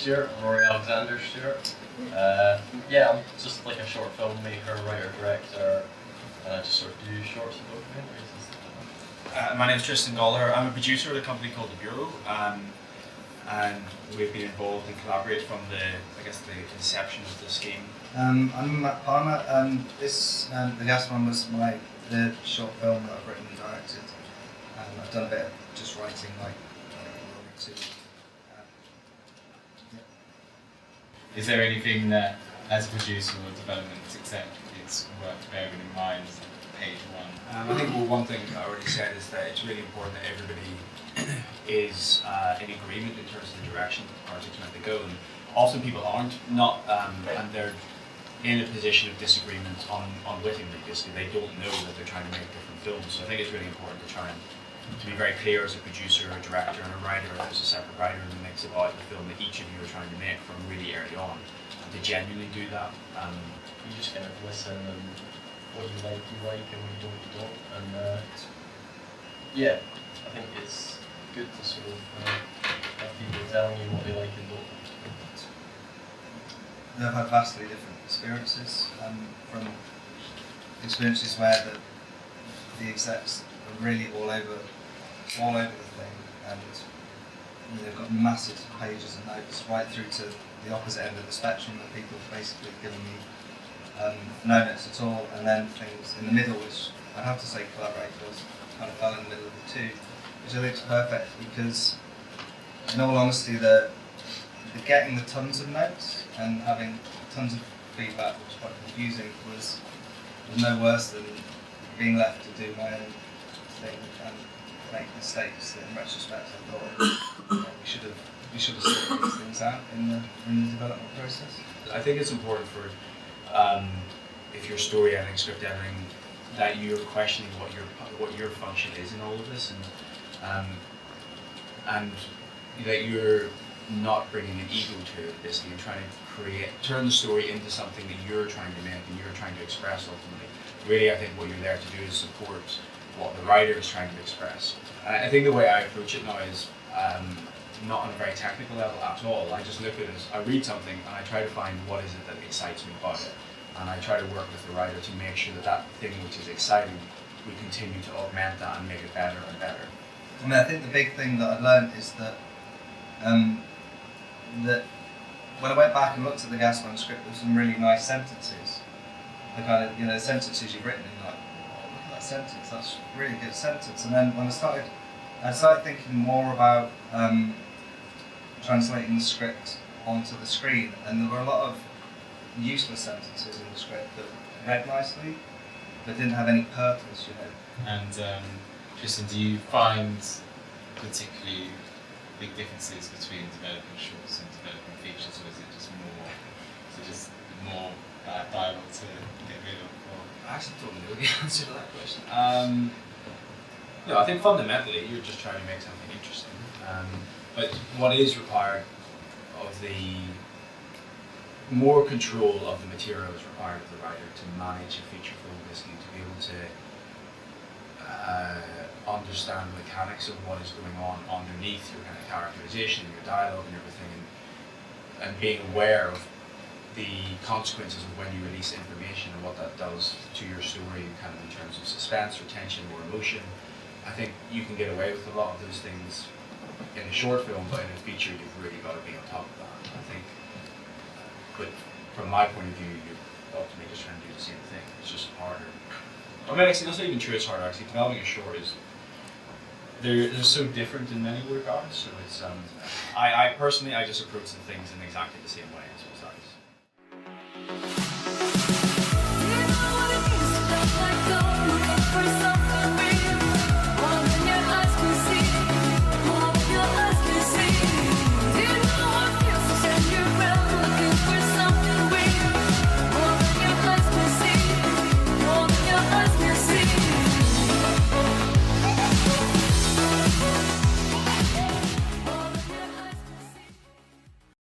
Stewart, Rory Stewart. Yeah, I'm just like a short filmmaker, writer, director, and I just sort of do shorts and documentaries and stuff like that. My name is Tristan Goligher. I'm a producer at a company called The Bureau, and we've been involved in Collabor8te from the inception of the scheme. I'm Matt Palmer. The last one was the short film that I've written and directed. I've done a bit of just writing, like Rory too. Is there anything that, as a producer or development exec, it's worth bearing in mind page one? I think one thing I already said is that it's really important that everybody is in agreement in terms of the direction the project's meant to go. And often people aren't, and they're in a position of disagreement unwittingly. Basically, they don't know that they're trying to make different films. So I think it's really important to try and to be very clear as a producer, a director, and a writer, if there's a separate writer in the mix about the film that each of you are trying to make from really early on, and to genuinely do that. You just kind of listen, and what you like, and what you don't. And yeah, I think it's good to sort of have people telling you what they like and don't. I've had vastly different experiences, from experiences where the execs are really all over the thing, and they've got massive pages of notes, right through to the opposite end of the spectrum, that people have basically given me no notes at all, and then things in the middle, which I have to say Collabor8te was kind of fell in the middle of the two, which I think is perfect, because in all honesty, the getting the tons of notes and having tons of feedback, which was quite confusing, was no worse than being left to do my own thing and make mistakes that in retrospect I thought we should have sorted these things out in the development process. I think it's important for if you're story editing, script editing, that you're questioning what your function is in all of this, and that you're not bringing an ego to it, basically, and trying to turn the story into something that you're trying to make and you're trying to express ultimately. Really, I think what you're there to do is support what the writer is trying to express. I think the way I approach it now is not on a very technical level at all. I just look at it as, I read something and I try to find what is it that excites me about it. And I try to work with the writer to make sure that that thing which is exciting, we continue to augment that and make it better and better. I mean, I think the big thing that I learned is that that when I went back and looked at the Gaspar script, there were some really nice sentences. The kind of, sentences you've written, and like, oh, look at that sentence, that's a really good sentence. And then when I started thinking more about translating the script onto the screen, and there were a lot of useless sentences in the script that read nicely, but didn't have any purpose, And Tristan, do you find particularly big differences between developing shorts and developing features, or is it just more dialogue to get rid of? Or? I actually don't know the answer to that question. No, I think fundamentally you're just trying to make something interesting. But what is required of the more control of the material is required of the writer to manage a feature film, basically, to be able to understand the mechanics of what is going on underneath your kind of characterization, your dialogue and everything, and being aware of the consequences of when you release information and what that does to your story, kind of in terms of suspense or tension or emotion. I think you can get away with a lot of those things in a short film, but in a feature you've really got to be on top of that, I think. But from my point of view, you're ultimately just trying to do the same thing. It's just harder. I mean, actually, that's not even true. It's harder. Actually, developing a short is they're so different in many regards. So it's I personally just approach the things in exactly the same way as well.